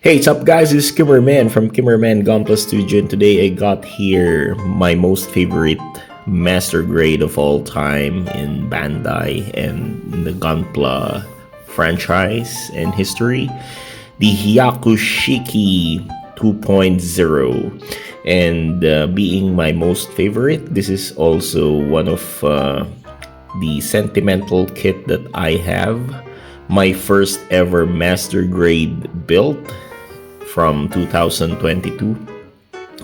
Hey, what's up, guys? This is Kimmerman from Kimmerman Gunpla Studio, and today I got here my most favorite master grade of all time in Bandai and in the Gunpla franchise and history, the Hyakushiki 2.0. And being my most favorite, this is also one of the sentimental kit that I have. My first ever master grade built from 2022,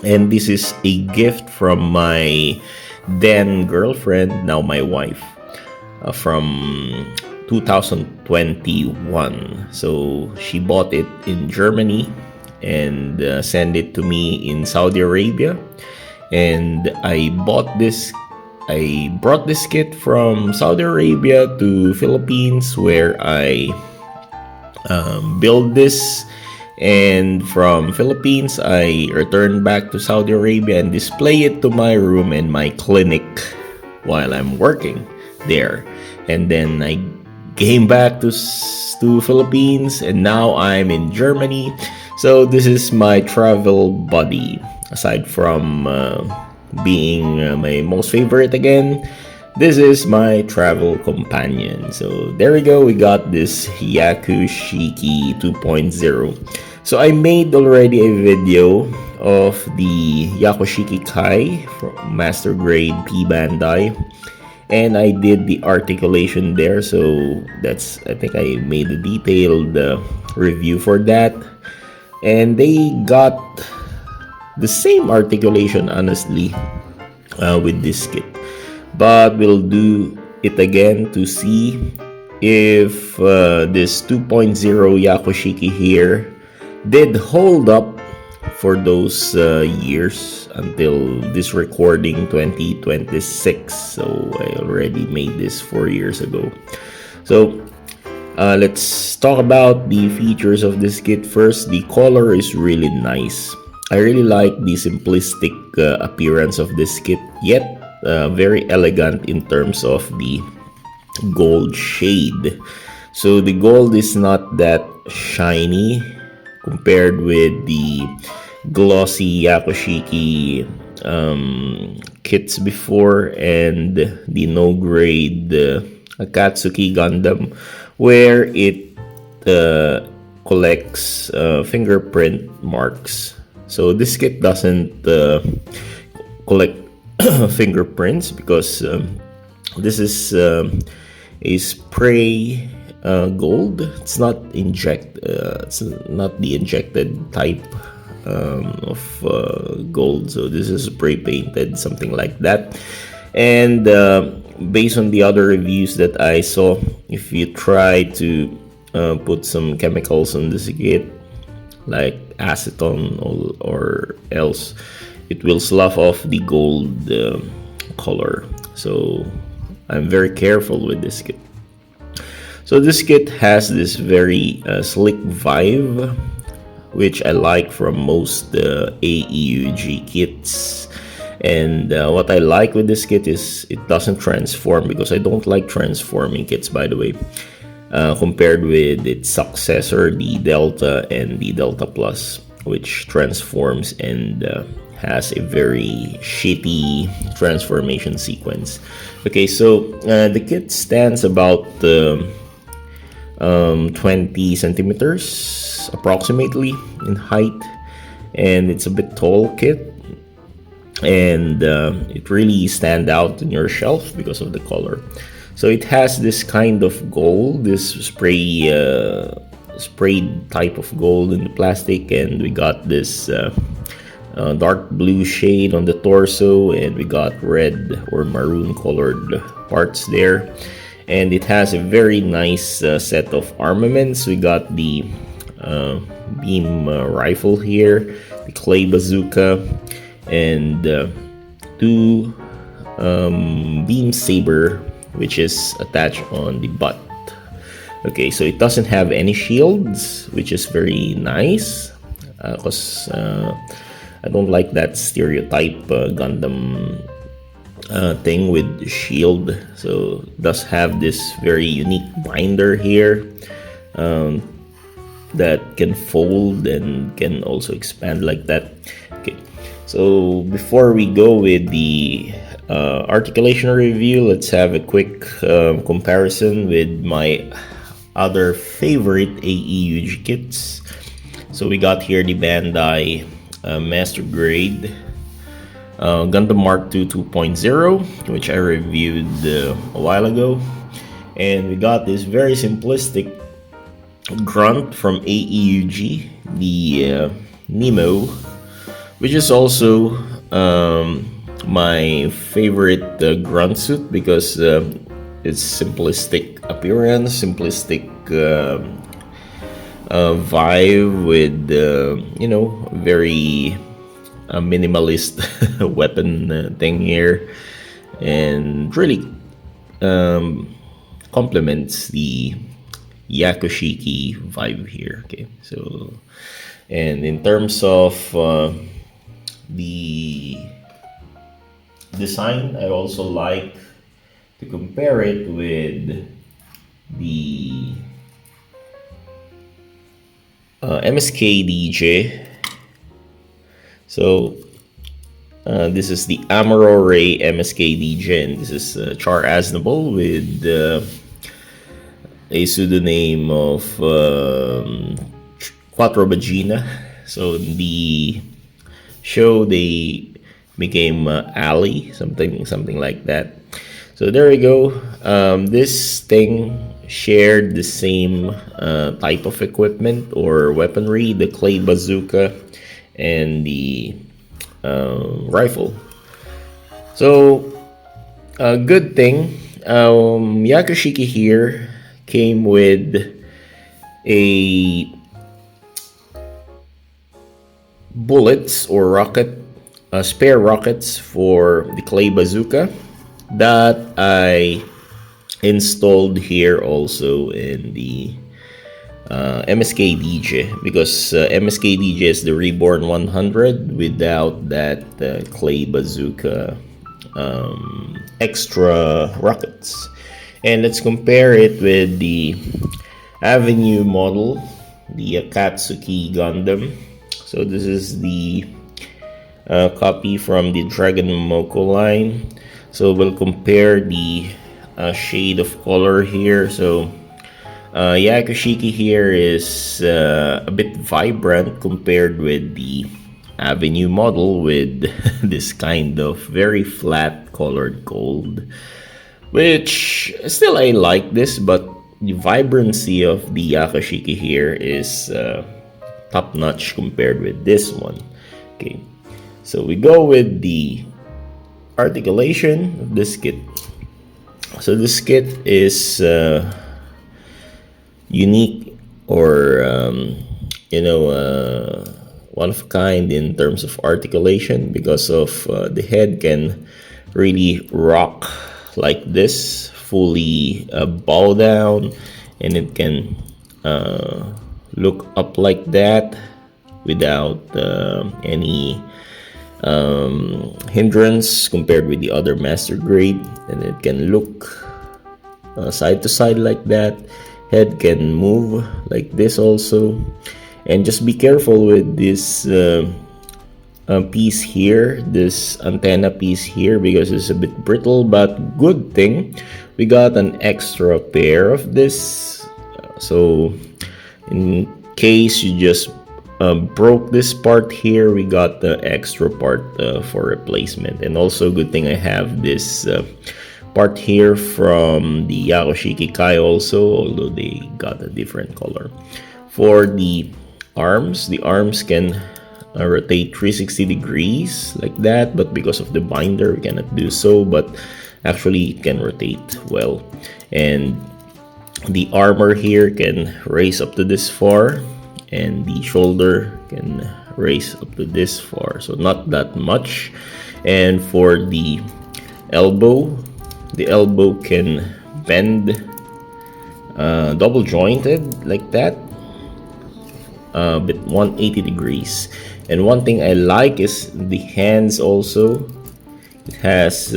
and this is a gift from my then girlfriend, now my wife, from 2021. So she bought it in Germany and sent it to me in Saudi Arabia, and I brought this kit from Saudi Arabia to Philippines, where I build this, and from Philippines I returned back to Saudi Arabia and display it to my room and my clinic while I'm working there. And then I came back to Philippines, and now I'm in Germany. So this is my travel buddy, aside from being my most favorite again. This is my travel companion. So there we go. We got this Hyaku Shiki 2.0. So I made already a video of the Hyakushiki Kai from Master Grade P Bandai, and I did the articulation there. So I think I made a detailed review for that, and they got the same articulation, honestly, with this kit. But we'll do it again to see if this 2.0 Hyakushiki here did hold up for those years until this recording 2026. So I already made this 4 years ago. So let's talk about the features of this kit first. The color is really nice. I really like the simplistic appearance of this kit, yet very elegant in terms of the gold shade. So the gold is not that shiny compared with the glossy Hyakushiki kits before, and the no grade Akatsuki Gundam, where it collects fingerprint marks. So this kit doesn't collect fingerprints because this is a spray gold. It's not it's not the injected type of gold. So this is spray painted, something like that. And based on the other reviews that I saw, if you try to put some chemicals on this kit, like acetone or else, it will slough off the gold color. So I'm very careful with this kit. So this kit has this very slick vibe, which I like from most AEUG kits. And what I like with this kit is it doesn't transform, because I don't like transforming kits, by the way, compared with its successor, the Delta and the Delta Plus, which transforms and has a very shitty transformation sequence. Okay, so the kit stands about 20 centimeters approximately in height, and it's a bit tall kit, and it really stands out in your shelf because of the color. So it has this kind of gold, this sprayed type of gold in the plastic, and we got this dark blue shade on the torso, and we got red or maroon colored parts there. And it has a very nice set of armaments. We got the beam rifle here, the clay bazooka, and two beam saber, which is attached on the butt. Okay, so it doesn't have any shields, which is very nice, because I don't like that stereotype Gundam thing with shield. So it does have this very unique binder here, that can fold and can also expand like that. Okay, so before we go with the articulation review, let's have a quick comparison with my other favorite AEUG kits. So we got here the Bandai Master Grade Gundam Mark II 2.0, which I reviewed a while ago. And we got this very simplistic grunt from AEUG, the Nemo, which is also my favorite grunt suit because it's simplistic appearance, simplistic vibe with very minimalist weapon thing here, and really complements the Hyakushiki vibe here. Okay, so and in terms of the design, I also like to compare it with the MSK DJ. So this is the Amorore MSK DJ, and this is Char Aznable with a pseudonym of Quattro Vagina. So in the show they became Ali, something like that. So there we go. This thing shared the same type of equipment or weaponry, the clay bazooka and the rifle. So good thing, Hyakushiki here came with a bullets or spare rockets for the clay bazooka that I installed here also in the MSK DJ, because MSK DJ is the Reborn 100 without that clay bazooka extra rockets. And let's compare it with the Avenue model, the Akatsuki Gundam. So this is the copy from the Dragon Momoko line. So we'll compare the shade of color here. So Hyakushiki here is a bit vibrant compared with the Avenue model with this kind of very flat colored gold, which still I like this, but the vibrancy of the Hyakushiki here is top notch compared with this one. Okay, so we go with the articulation of this kit. So this kit is unique, or one of a kind in terms of articulation, because of the head can really rock like this, fully bow down, and it can look up like that without any hindrance compared with the other master grade. And it can look side to side like that. Head can move like this also. And just be careful with this piece here, this antenna piece here, because it's a bit brittle. But good thing we got an extra pair of this, so in case you just broke this part here, we got the extra part for replacement. And also good thing I have this part here from the Hyakushiki Kai also, although they got a different color. For the arms can rotate 360 degrees like that, but because of the binder we cannot do so, but actually it can rotate well. And the armor here can raise up to this far, and the shoulder can raise up to this far, so not that much. And for the elbow can bend double jointed like that, but 180 degrees. And one thing I like is the hands also. It has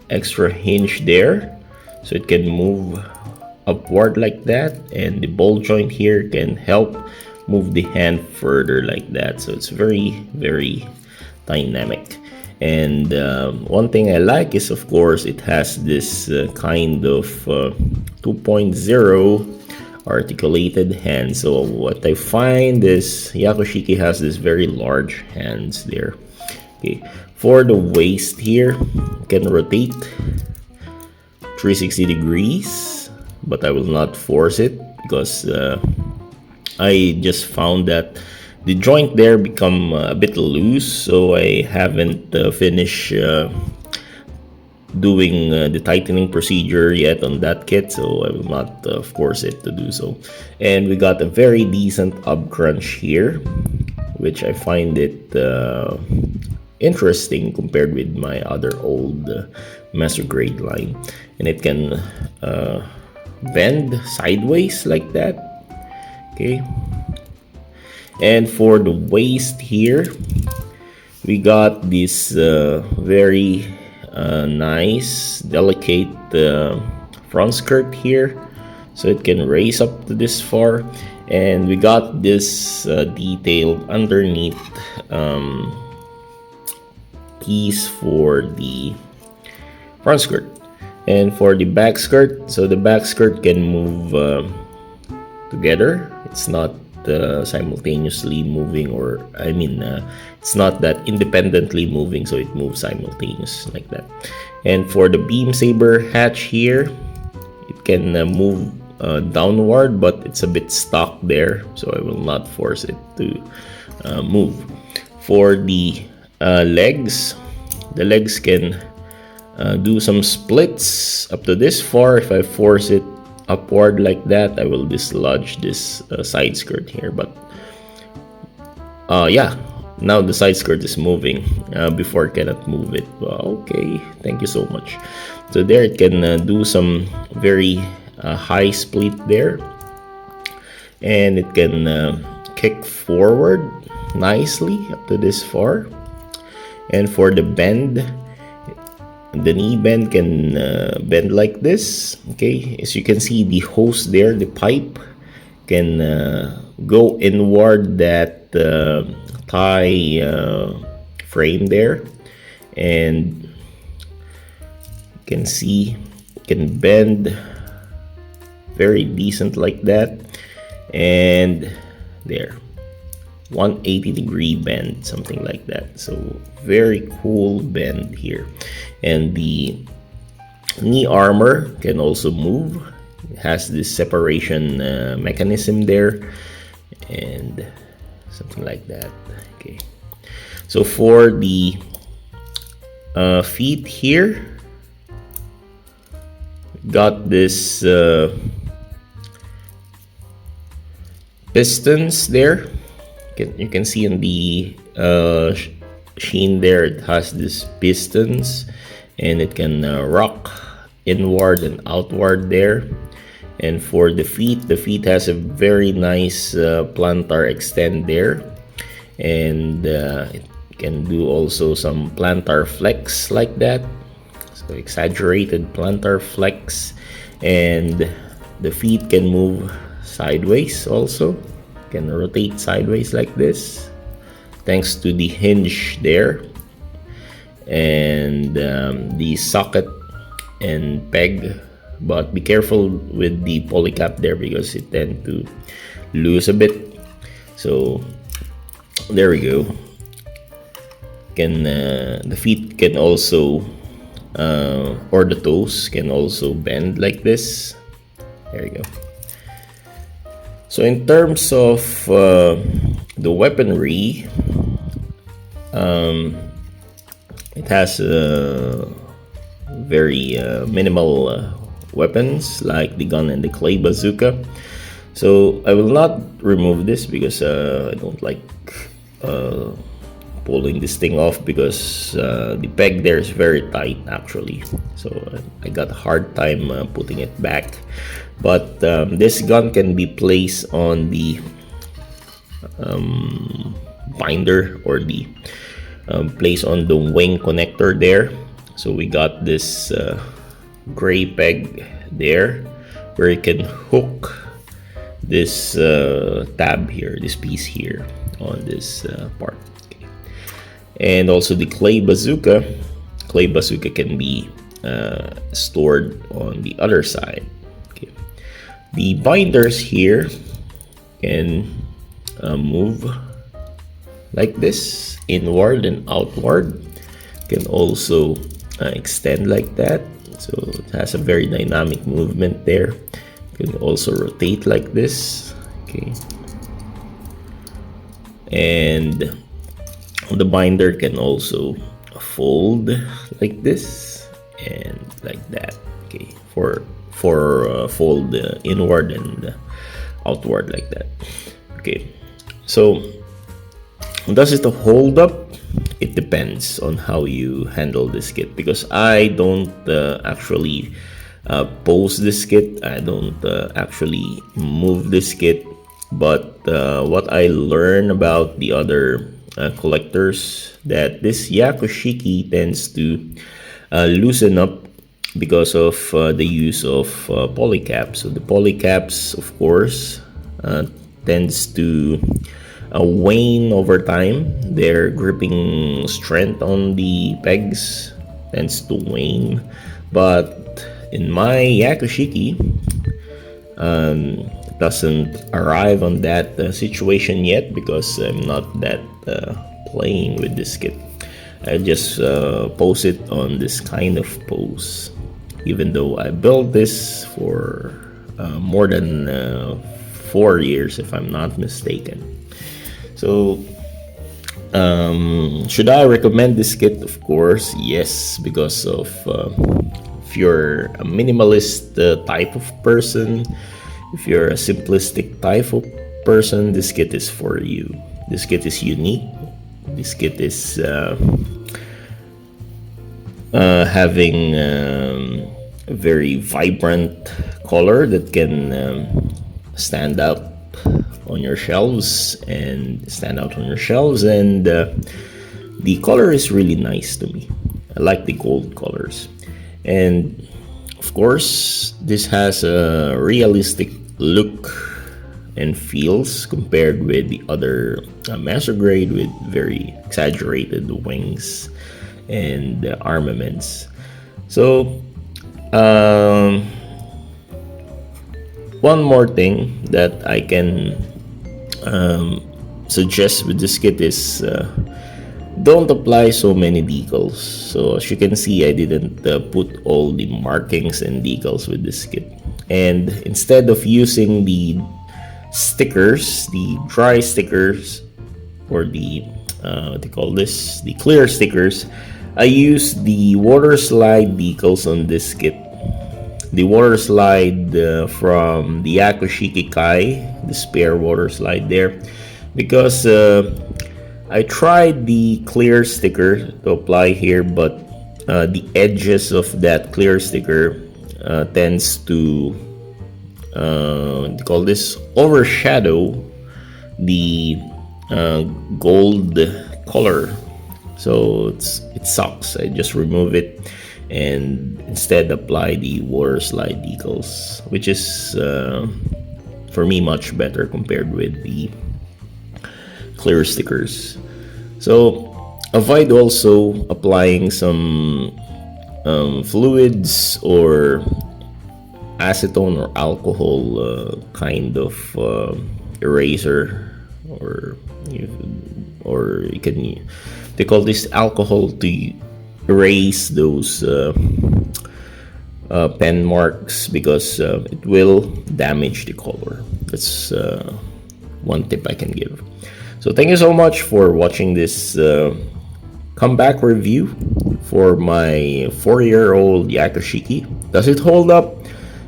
extra hinge there, so it can move upward like that, and the ball joint here can help move the hand further like that. So it's very, very dynamic. And one thing I like is, of course, it has this kind of 2.0 articulated hand. So what I find is Hyakushiki has this very large hands there. Okay, for the waist here, you can rotate 360 degrees, but I will not force it because I just found that the joint there become a bit loose, so I haven't finished doing the tightening procedure yet on that kit, so I will not force it to do so. And we got a very decent up crunch here, which I find it interesting compared with my other old master grade line. And it can bend sideways like that. Okay, and for the waist here, we got this very nice delicate front skirt here, so it can raise up to this far. And we got this detail underneath piece for the front skirt. And for the back skirt, so the back skirt can move together. It's not simultaneously moving, or I mean it's not that independently moving, so it moves simultaneous like that. And for the beam saber hatch here, it can move downward, but it's a bit stuck there, so I will not force it to move. For the legs, the legs can do some splits up to this far. If I force it upward like that, I will dislodge this side skirt here. But yeah, now the side skirt is moving. Before, cannot move it. Well, okay, thank you so much. So there, it can do some very high split there, and it can kick forward nicely up to this far. And for the bend, the knee bend can bend like this. Okay, as you can see, the hose there, the pipe, can go inward that thigh frame there, and you can see it can bend very decent like that. And there, 180-degree bend, something like that. So very cool bend here. And the knee armor can also move. It has this separation mechanism there, and something like that. Okay, so for the feet here, got this pistons there. You can see in the sheen there, it has this pistons, and it can rock inward and outward there. And for the feet has a very nice plantar extend there, and it can do also some plantar flex like that, so exaggerated plantar flex. And the feet can move sideways also, can rotate sideways like this thanks to the hinge there, and the socket and peg. But be careful with the polycap there because it tends to lose a bit. So there we go. Can the feet can also or the toes can also bend like this. There you go. So in terms of the weaponry, it has very minimal weapons like the gun and the clay bazooka. So I will not remove this because I don't like pulling this thing off, because the peg there is very tight actually. So I got a hard time putting it back. But this gun can be placed on the binder, or the place on the wing connector there. So we got this gray peg there where you can hook this tab here, this piece here on this part. Okay. And also the clay bazooka. Clay bazooka can be stored on the other side. Okay. The binders here can move like this, inward and outward. Can also extend like that, so it has a very dynamic movement there. You can also rotate like this. Okay, and the binder can also fold like this and like that. Okay, for fold inward and outward like that. Okay, so does it hold up? It depends on how you handle this kit, because I don't actually pose this kit. I don't actually move this kit, but what I learned about the other collectors, that this Hyakushiki tends to loosen up because of the use of polycaps. So the polycaps, of course, tends to wane over time. Their gripping strength on the pegs tends to wane, but in my Hyakushiki, doesn't arrive on that situation yet, because I'm not that playing with this kit. I just pose it on this kind of pose, even though I built this for more than 4 years, if I'm not mistaken. So should I recommend this kit? Of course, yes, because of if you're a minimalist type of person, if you're a simplistic type of person, this kit is for you. This kit is unique. This kit is having a very vibrant color that can stand out on your shelves, and the color is really nice to me. I like the gold colors, and of course this has a realistic look and feels compared with the other master grade with very exaggerated wings and armaments. So one more thing that I can suggest with this kit is don't apply so many decals. So as you can see, I didn't put all the markings and decals with this kit, and instead of using the stickers, the dry stickers, or the what do you call this, the clear stickers, I used the water slide decals on this kit. The water slide from the Hyakushiki Kai, the spare water slide there, because I tried the clear sticker to apply here, but the edges of that clear sticker tends to what do you call this, overshadow the gold color. So it sucks. I just remove it and instead apply the water slide decals, which is for me much better compared with the clear stickers. So avoid also applying some fluids or acetone or alcohol kind of eraser, or you can, they call this alcohol, to erase those pen marks, because it will damage the color. That's one tip I can give. So thank you so much for watching this comeback review for my 4-year-old Hyakushiki. Does it hold up?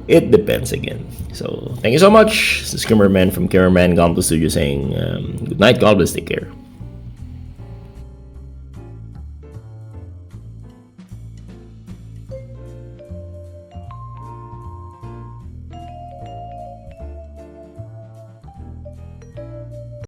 It depends again. So thank you so much. This is Kimmerman from Kimmerman Gunpla Studio saying good night, God bless, take care.